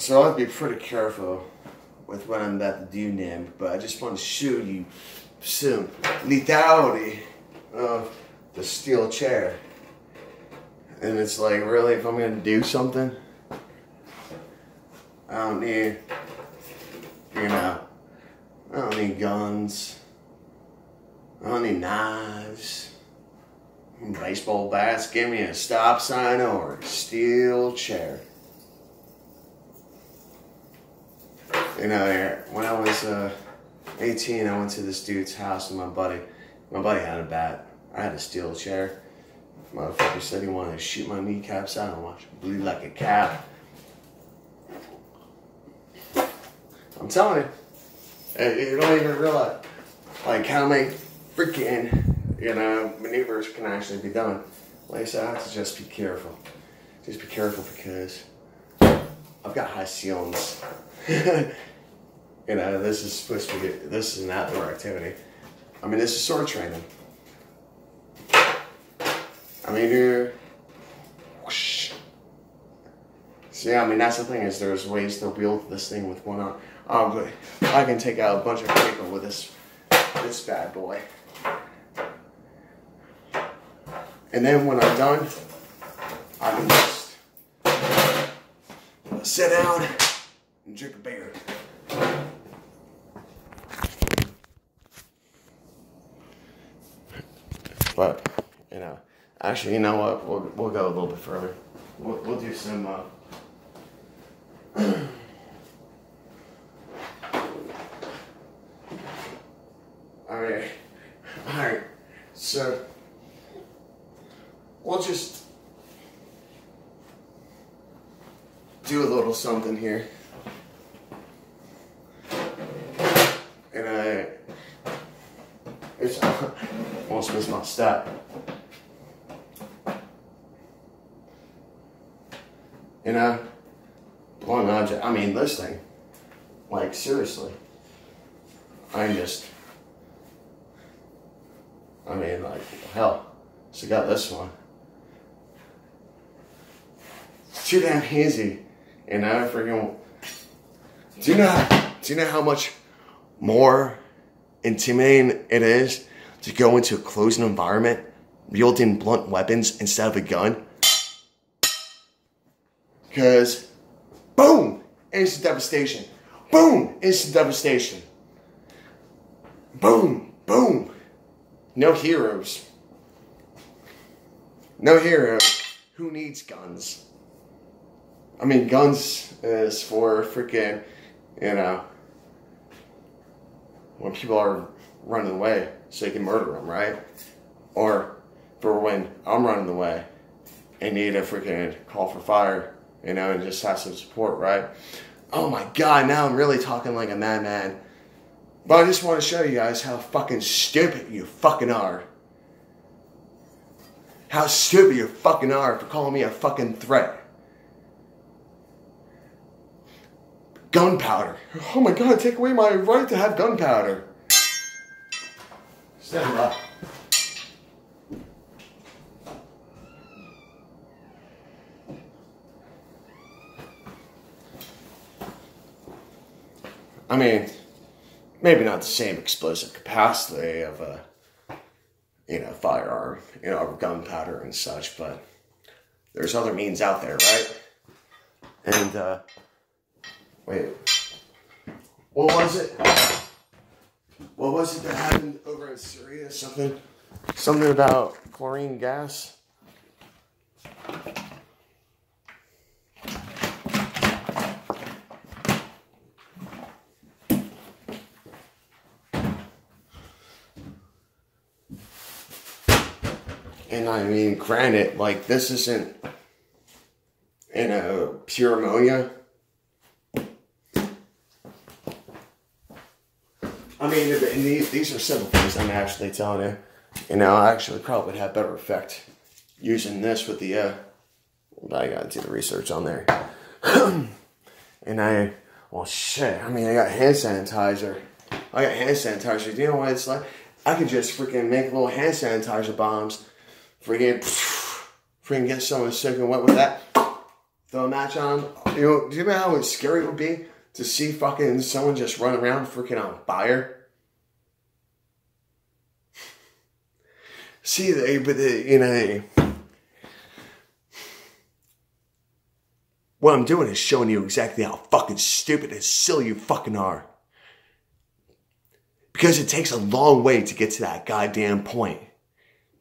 So I'll be pretty careful with what I'm about to do now, but I just want to show you some lethality of the steel chair. And it's like, really, if I'm gonna do something, I don't need, I don't need guns, I don't need knives, baseball bats. Give me a stop sign or a steel chair. When I was 18, I went to this dude's house with my buddy. My buddy had a bat. I had a steel chair. Motherfucker said he wanted to shoot my kneecaps out and watch it bleed like a cat. I'm telling you, you don't even realize like how many freaking maneuvers can actually be done. Like I said, I have to just be careful. Just be careful because I've got high ceilings. This is supposed to be, this is an outdoor activity. I mean, this is sword training. I mean, whoosh. See, I mean, that's the thing is there's ways to wield this thing with one arm. Oh, good. I can take out a bunch of people with this bad boy. And then when I'm done, I can just sit down and drink a beer. But, actually, you know what? We'll go a little bit further. We'll do some, Alright, so, we'll just do a little something here. And it's almost missed my step. Blunt object. I mean, this thing. Like, seriously. Hell. So I got this one. It's too damn easy. Freaking. Do you know how much more intimidating it is to go into a closed environment wielding blunt weapons instead of a gun? Because, boom, instant devastation. Boom, instant devastation. Boom, boom. No heroes. No heroes. Who needs guns? I mean, guns is for freaking, when people are running away so you can murder them, right? Or for when I'm running away and need a freaking call for fire. And just have some support, right? Oh my God, now I'm really talking like a madman. But I just want to show you guys how fucking stupid you fucking are. How stupid you fucking are for calling me a fucking threat. Gunpowder. Oh my God, take away my right to have gunpowder. Stand up. I mean, maybe not the same explosive capacity of a, firearm, gunpowder and such, but there's other means out there, right? And, wait, what was it? What was it that happened over in Syria? Something about chlorine gas? And I mean, granted, like, this isn't, pure ammonia. I mean, these are simple things I'm actually telling you. I actually probably would have better effect using this with the, I gotta do the research on there. Well, shit, I mean, I got hand sanitizer. Do you know what it's like? I could just freaking make little hand sanitizer bombs. Freaking get someone sick and wet with that. throw a match on. You know, do you know how scary it would be to see fucking someone just run around freaking on fire? See, what I'm doing is showing you exactly how fucking stupid and silly you fucking are. Because it takes a long way to get to that goddamn point.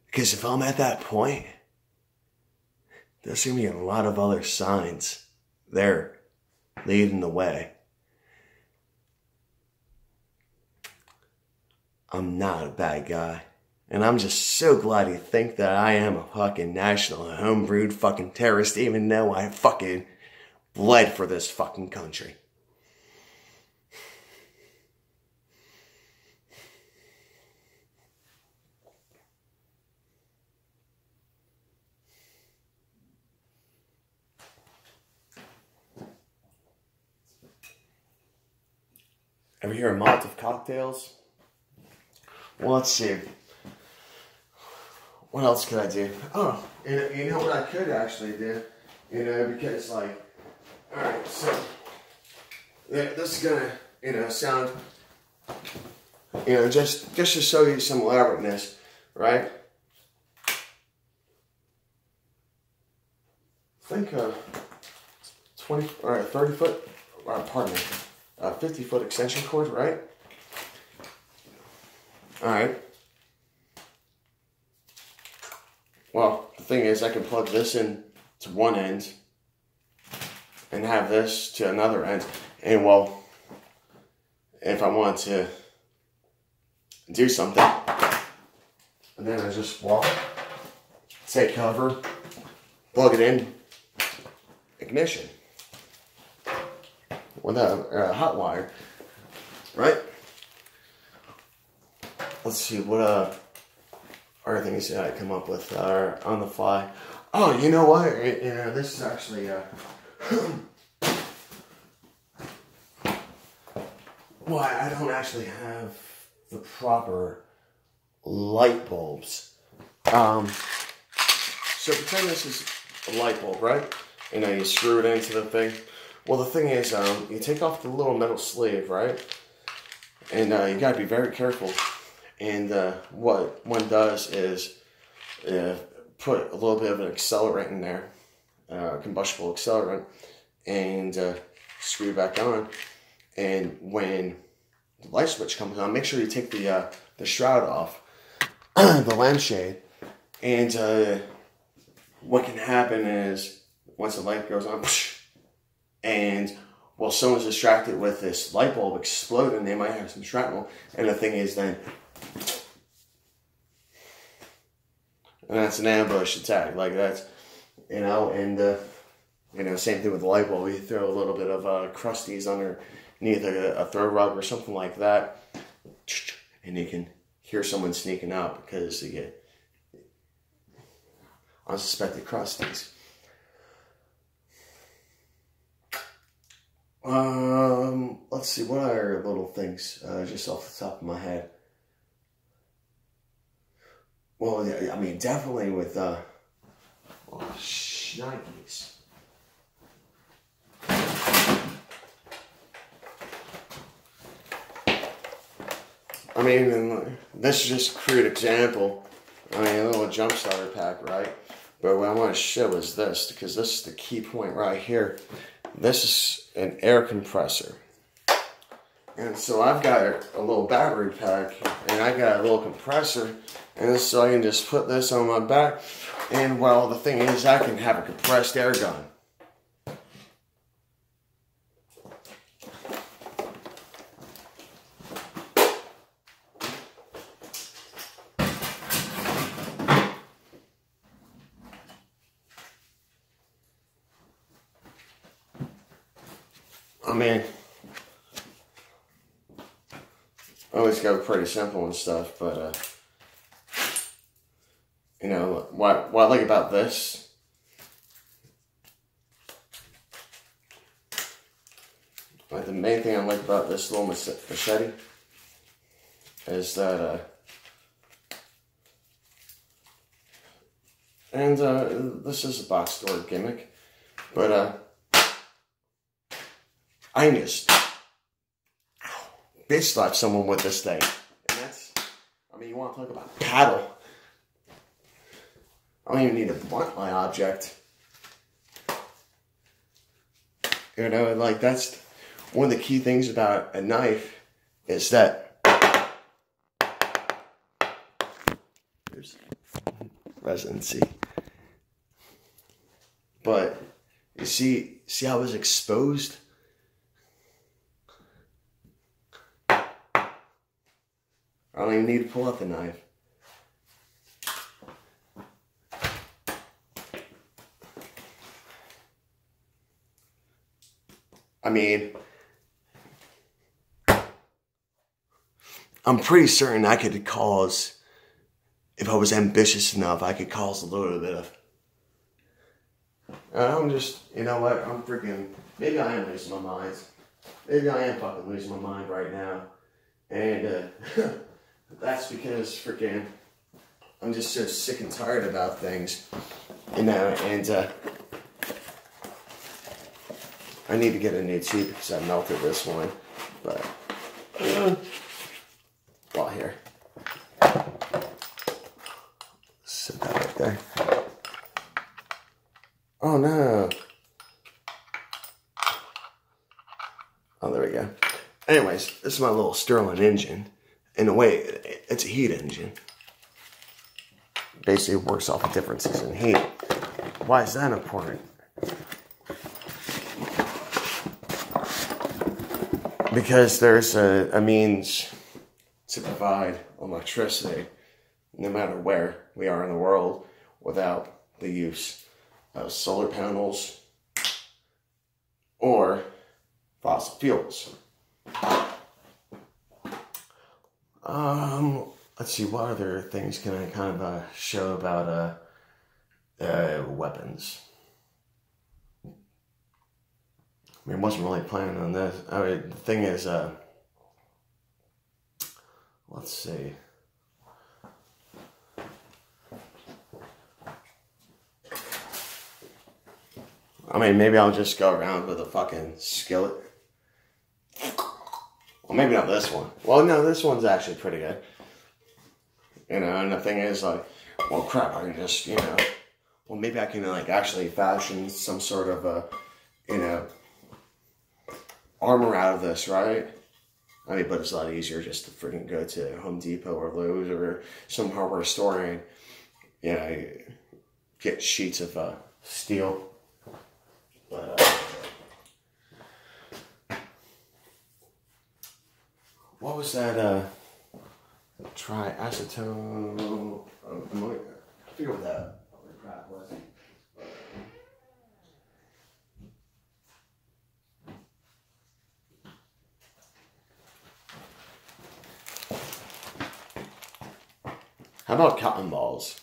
Because if I'm at that point, there's going to be a lot of other signs there leading the way. I'm not a bad guy. And I'm just so glad you think that I am a fucking national homebrewed fucking terrorist, even though I fucking bled for this fucking country. Ever hear of Molotov cocktails? Well, let's see. What else could I do? Oh, you know what I could actually do? You know, because like, alright, so, this is gonna, sound, just to show you some elaborateness, right? Think 20, or 30 foot, pardon me, 50 foot extension cord, right? Alright. Well, the thing is, I can plug this in to one end and have this to another end. And well, if I want to do something, and then I just take cover, plug it in, ignition with a hot wire, right? Let's see what other things I come up with on the fly. Oh, you know what? This is actually well, I don't actually have the proper light bulbs. So pretend this is a light bulb, right? You screw it into the thing. Well, the thing is, you take off the little metal sleeve, right? And you gotta be very careful. And what one does is put a little bit of an accelerant in there, combustible accelerant, and screw it back on. And when the light switch comes on, make sure you take the shroud off, the lampshade. And what can happen is, once the light goes on, and while someone's distracted with this light bulb exploding, they might have some shrapnel. And the thing is then, and that's an ambush attack. Like that's, and same thing with the light bulb. You throw a little bit of crusties underneath a throw rug or something like that, and you can hear someone sneaking out because you get unsuspected crusties. Let's see, what are little things, just off the top of my head? Well, yeah, I mean, definitely with, shnikes. I mean, and this is just a crude example. I mean, a little jump starter pack, right? But what I want to show is this, because this is the key point right here. This is an air compressor. And so I've got a little battery pack, and I got a little compressor, and so I can just put this on my back, and well, the thing is, I can have a compressed air gun. I mean, I always go pretty simple and stuff, but, what I like about this, like the main thing I like about this little machete is that, this is a box store gimmick, but, I can just bitch slap someone with this thing. And that's, I mean, you want to talk about paddle. I don't even need to blunt my object. You know, like that's one of the key things about a knife is that there's residency. But you see how it was exposed? I don't even need to pull out the knife. I mean, I'm pretty certain I could cause, if I was ambitious enough, I could cause a little bit of, I'm just, you know what, I'm freaking, maybe I am losing my mind. Maybe I am fucking losing my mind right now. And that's because freaking, I'm just so sick and tired about things, you know, and I need to get a new tube because I melted this one, but, well, here. Set that right there. Oh, no. Oh, there we go. Anyways, this is my little Stirling engine. In a way, it's a heat engine. Basically, it works off of differences in heat. Why is that important? Because there's a means to provide electricity no matter where we are in the world without the use of solar panels or fossil fuels. Let's see, what other things can I kind of show about weapons? I mean, I wasn't really planning on this. I mean, the thing is, let's see. I mean, maybe I'll just go around with a fucking skillet. Well, maybe not this one. Well, no, this one's actually pretty good. You know, and the thing is, like, well, crap, I can just, you know, well, maybe I can, like, actually fashion some sort of, you know, armor out of this, right? I mean, but it's a lot easier just to freaking go to Home Depot or Lowe's or some hardware store and, you know, get sheets of steel. But, what was that, triacetone, I forget what that other crap was. How about cotton balls?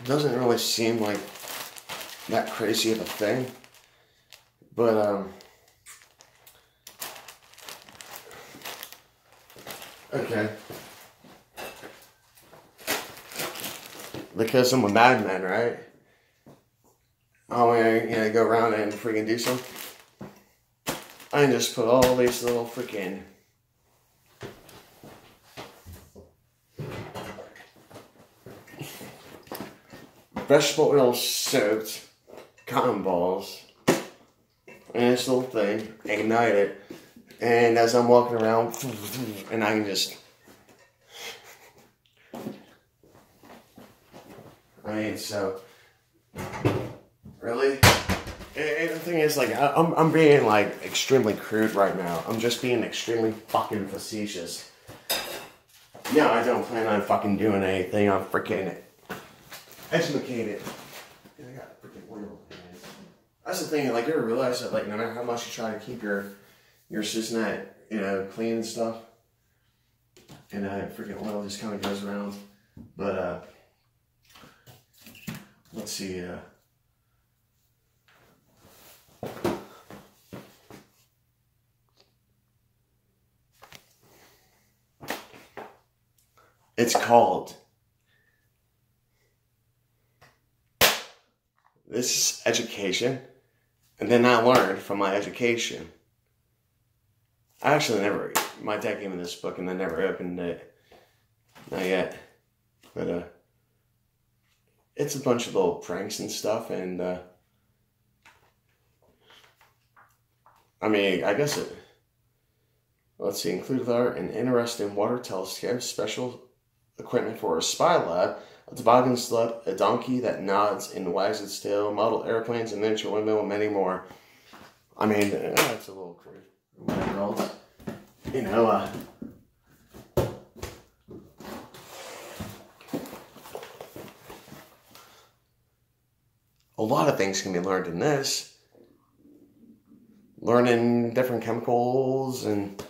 It doesn't really seem like that crazy of a thing, but okay. Because I'm a madman, right? I want to, you know, go around and freaking do something. I can just put all these little freaking vegetable oil soaked cotton balls in this little thing, ignite it, and as I'm walking around, and I can just, I mean, so, really? And the thing is, like, I'm being, like, extremely crude right now. I'm just being extremely fucking facetious. Yeah, I don't plan on fucking doing anything. I'm freaking educated. I got freaking oil. That's the thing, like, you ever realize that, like, no matter how much you try to keep your Cisnet, you know, clean and stuff, and freaking oil just kind of goes around. But, let's see, it's called, this is education, And then I learned from my education. I actually never, my dad gave me this book and I never opened it. Not yet. But, it's a bunch of little pranks and stuff, and, I mean, I guess it, let's see, included are an interesting water telescope, special equipment for a spy lab, a toboggan sled, a donkey that nods and wags its tail, model airplanes, a miniature windmill, and many more. I mean, that's a little crude. Whatever else. You know, a lot of things can be learned in this. Learning different chemicals and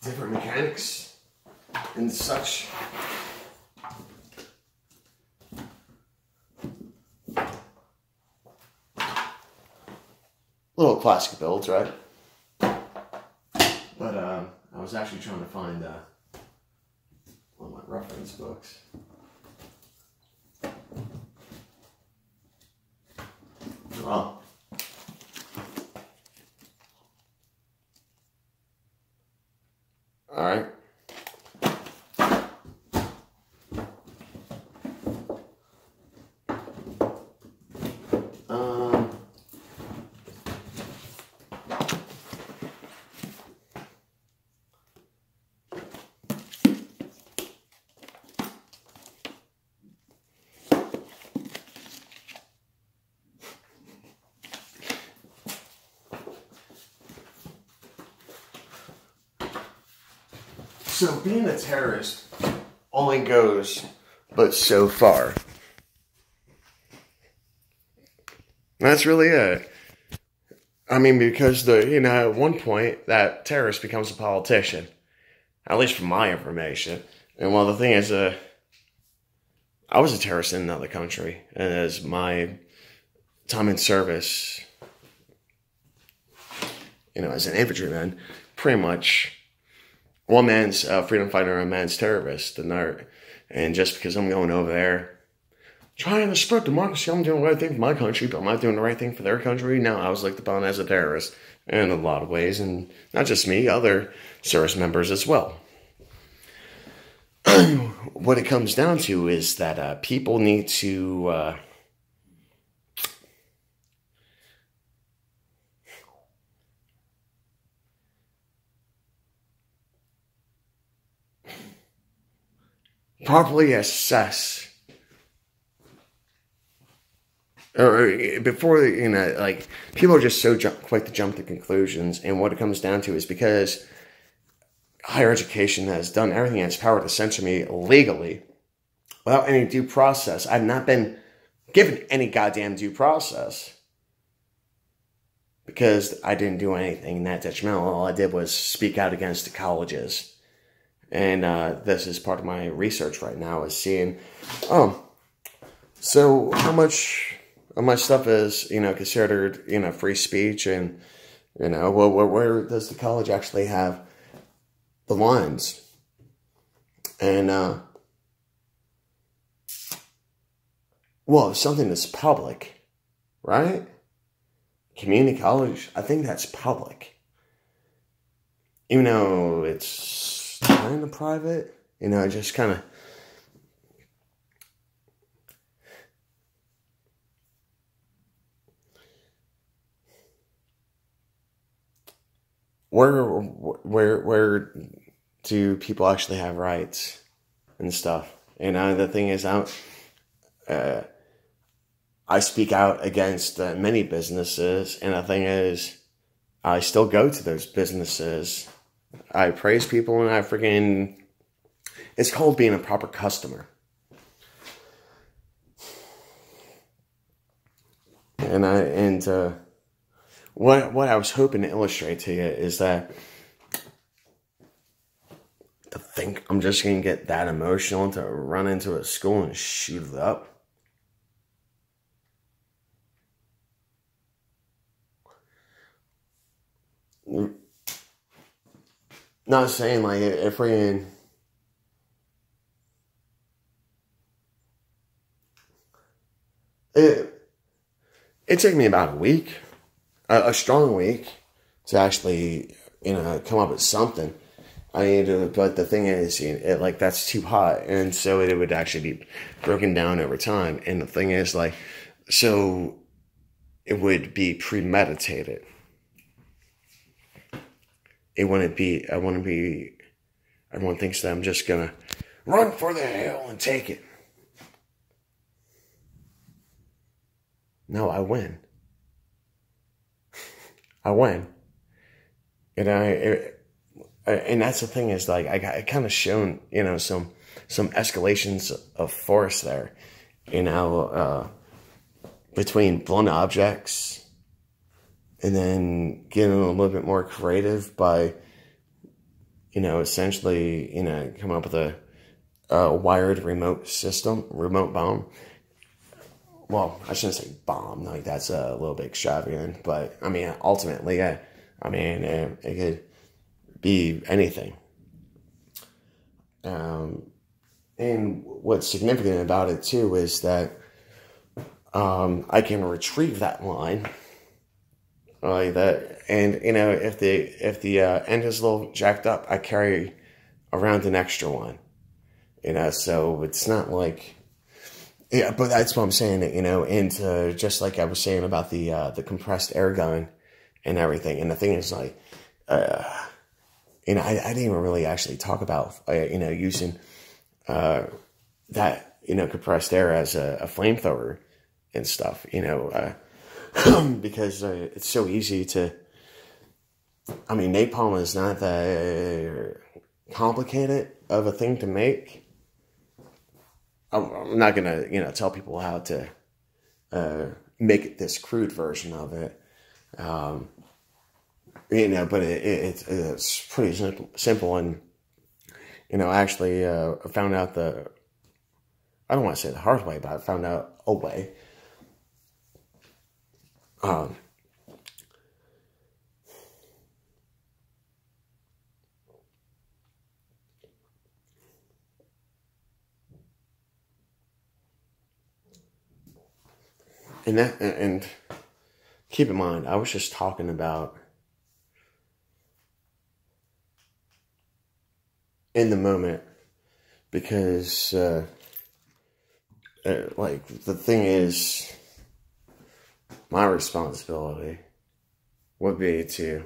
different mechanics and such. Little classic builds, right? But I was actually trying to find one of my reference books. Well, all right. So being a terrorist only goes but so far. That's really it. I mean, because at one point that terrorist becomes a politician, at least from my information. And well, the thing is, I was a terrorist in another country, and as my time in service, as an infantryman, pretty much. One man's freedom fighter and a man's terrorist. And just because I'm going over there trying to spread democracy, I'm doing the right thing for my country, but am I doing the right thing for their country? No, I was looked upon as a terrorist in a lot of ways. And not just me, other service members as well. What it comes down to is that people need to... properly assess, or before, people are just so quick to jump to conclusions, and what it comes down to is because higher education has done everything in its power to censor me legally, without any due process. I've not been given any goddamn due process, because I didn't do anything that detrimental. All I did was speak out against the colleges. And this is part of my research right now, is seeing, so how much of my stuff is, considered, free speech, and, where does the college actually have the lines? And, well, if something is public, right? Community college, I think that's public. Even though it's kind of private, just kind of, where do people actually have rights and stuff? The thing is, I speak out against many businesses, and the thing is, I still go to those businesses. I praise people, and it's called being a proper customer. And what I was hoping to illustrate to you is that, to think I'm just going to get that emotional to run into a school and shoot it up. Not saying, if we're in... it took me about a week, a strong week, to actually, come up with something. But the thing is, that's too hot, and so it would actually be broken down over time. And the thing is, so it would be premeditated. It wouldn't be. Everyone thinks that I'm just gonna run for the hill and take it. No, I win. I win. And that's the thing is, I kind of shown, some escalations of force there, between blunt objects, and then getting a little bit more creative by, essentially, come up with a wired remote bomb. Well, I shouldn't say bomb, that's a little bit extravagant, but, ultimately, it could be anything. And what's significant about it too is that I can retrieve that line like that, and if the end is a little jacked up, I carry around an extra one. So it's not like, yeah, but that's what I'm saying. And just like I was saying about the compressed air gun and everything. And the thing is, I didn't even really actually talk about, using that, compressed air as a flamethrower and stuff, because it's so easy to, napalm is not that complicated of a thing to make. I'm not going to, tell people how to make this crude version of it. But it's pretty simple, and, actually, I found out I don't want to say the hard way, but I found out a way. And keep in mind, I was just talking about in the moment, because the thing is, my responsibility would be to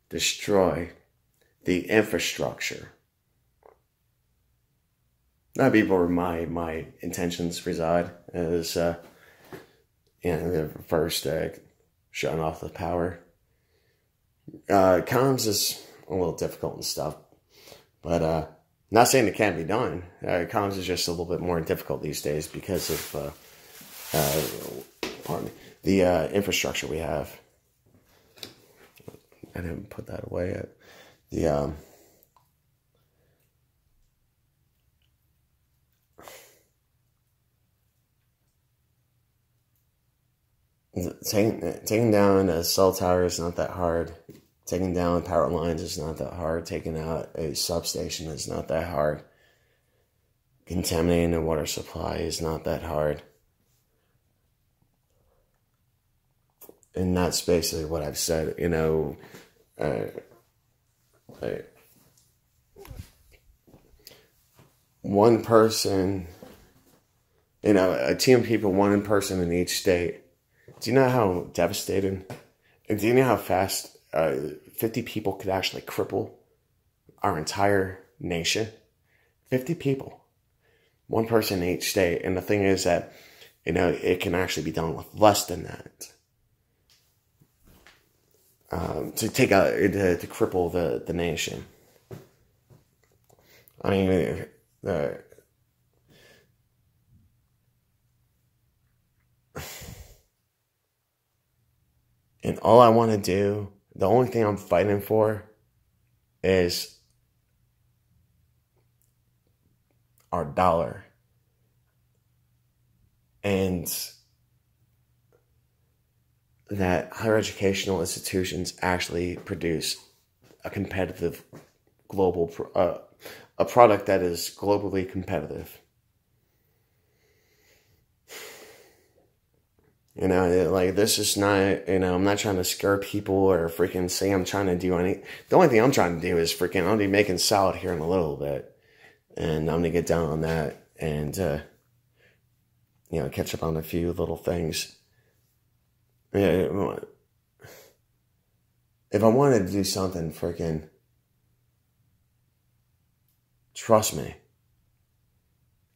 destroy the infrastructure. That'd be where my intentions reside, is the first shutting off the power. Comms is a little difficult and stuff, but not saying it can't be done. Comms is just a little bit more difficult these days because of the infrastructure we have. I didn't put that away yet. Taking down a cell tower is not that hard. Taking down power lines is not that hard. Taking out a substation is not that hard. Contaminating a water supply is not that hard. And that's basically what I've said. One person, a team of people, one person in each state. Do you know how devastating, and do you know how fast 50 people could actually cripple our entire nation? 50 people. One person in each state. And the thing is that, it can actually be done with less than that. To take out, to cripple the nation. And all I want to do, the only thing I'm fighting for is our dollar. And that higher educational institutions actually produce a competitive global, a product that is globally competitive. You know, like, this is not, you know, I'm not trying to scare people or freaking say I'm trying to do anything. The only thing I'm trying to do is freaking, I'm going to be making salad here in a little bit. And I'm going to get down on that and, you know, catch up on a few little things. Yeah, if I wanted to do something freaking, trust me,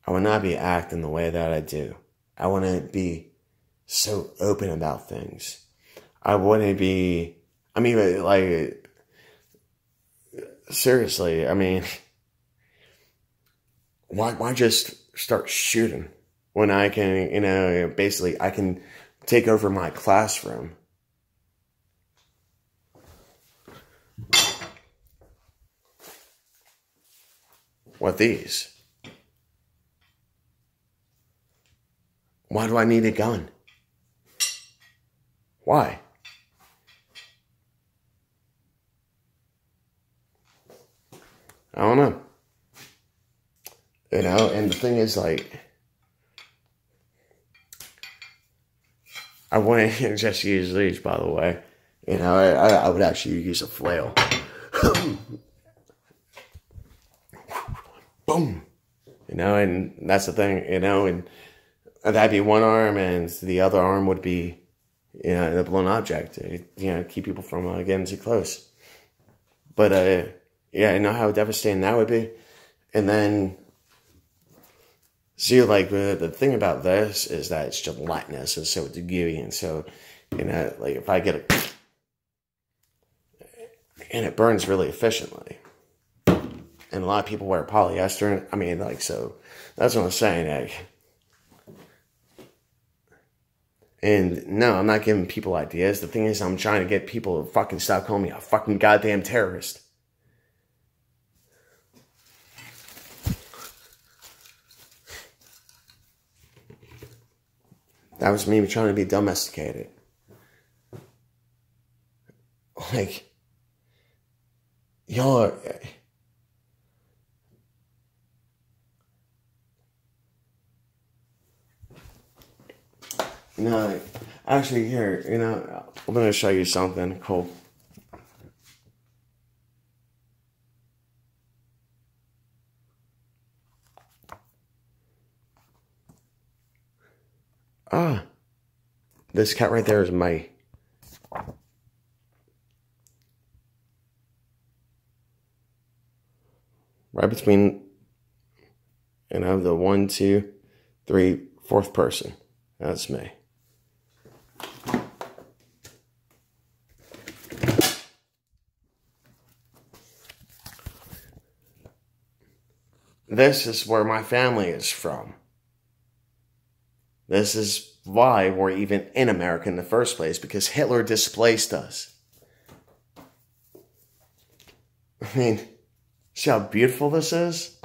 I would not be acting the way that I do. I wouldn't be so open about things. I wouldn't be, I mean, like, seriously, I mean, why just start shooting when I can, you know, basically I can take over my classroom. With these. Why do I need a gun? Why? I don't know. You know, and the thing is, like, I wouldn't just use these, by the way. You know, I would actually use a flail. Boom. You know, and that's the thing, you know, and that'd be one arm, and the other arm would be, you know, the blown object. You know, keep people from getting too close. But, yeah, you know how devastating that would be? And then, see, like, the thing about this is that it's gelatinous, and so it's gooey, and so, you know, like, if I get a, and it burns really efficiently. And a lot of people wear polyester, I mean, like, so, that's what I'm saying, like. And, no, I'm not giving people ideas. The thing is, I'm trying to get people to fucking stop calling me a fucking goddamn terrorist. That was me trying to be domesticated. Like, y'all are... No, actually, here, you know, I'm going to show you something cool. Ah, this cat right there is May. Right between, you know, the 1, 2, 3, 4th person. That's me. This is where my family is from. This is why we're even in America in the first place, because Hitler displaced us. I mean, see how beautiful this is?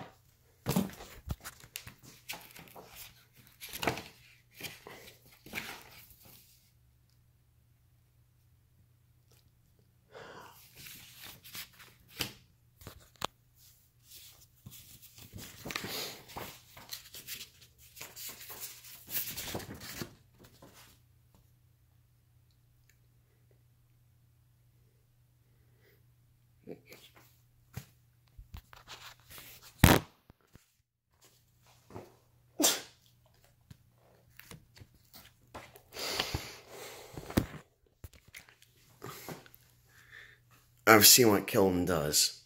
I've seen what killing does.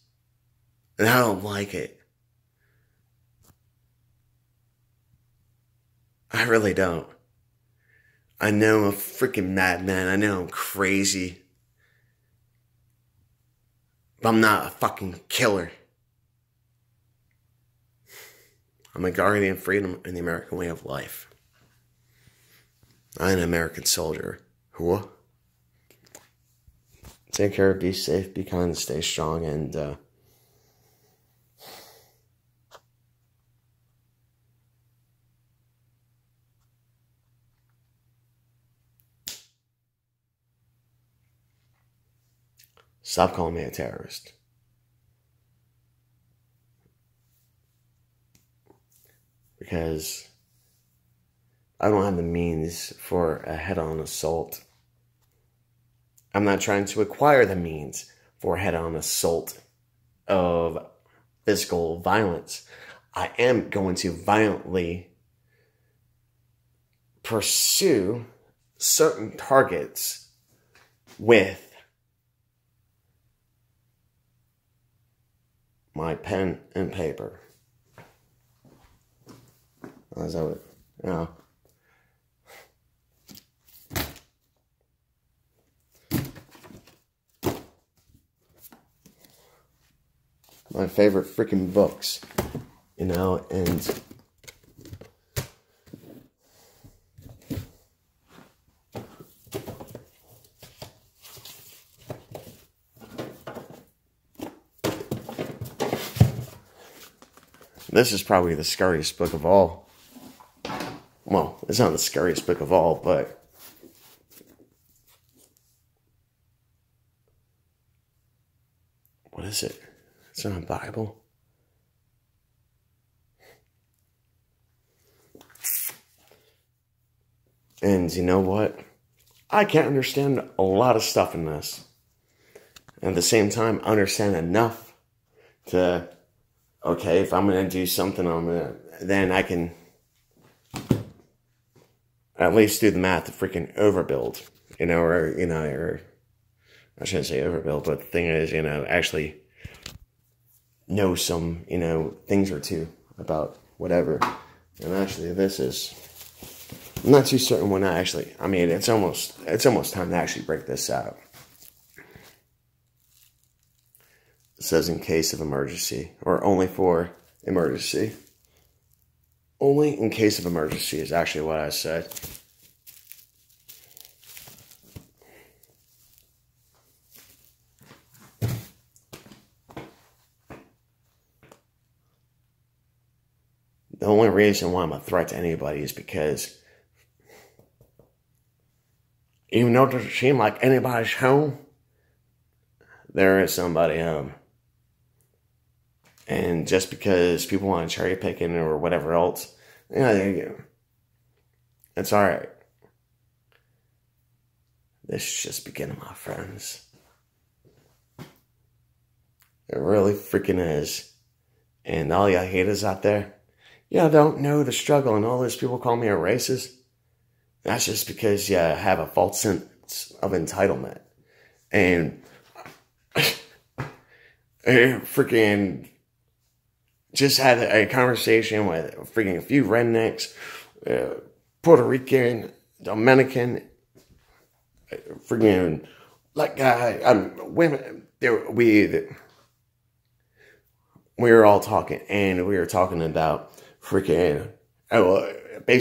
And I don't like it. I really don't. I know I'm a freaking madman. I know I'm crazy. But I'm not a fucking killer. I'm a guardian of freedom and the American way of life. I'm an American soldier. Who? Take care, be safe, be kind, stay strong, and stop calling me a terrorist. Because I don't have the means for a head-on assault. I'm not trying to acquire the means for a head-on assault of physical violence. I am going to violently pursue certain targets with my pen and paper. Is that what? Yeah. My favorite freaking books, you know, and this is probably the scariest book of all. Well, it's not the scariest book of all, but what is it? It's not a Bible. And you know what? I can't understand a lot of stuff in this. At the same time, understand enough to, okay, if I'm going to do something, then I can at least do the math to freaking overbuild, you know, or I shouldn't say overbuild, but the thing is, you know, actually know some, you know, things or two about whatever. And actually, I'm not too certain when I mean, it's almost time to actually break this out. It says in case of emergency, or only for emergency. Only in case of emergency is actually what I said. The only reason why I'm a threat to anybody is because even though it doesn't seem like anybody's home, there is somebody home. And just because people want to cherry picking or whatever else, yeah, it's alright. This is just beginning, my friends. It really freaking is. And all y'all haters out there, y'all don't know the struggle, and all those people call me a racist. That's just because you have a false sense of entitlement. And freaking just had a conversation with freaking a few rednecks, Puerto Rican, Dominican, freaking black guy, women. We were all talking, and we were talking about freaking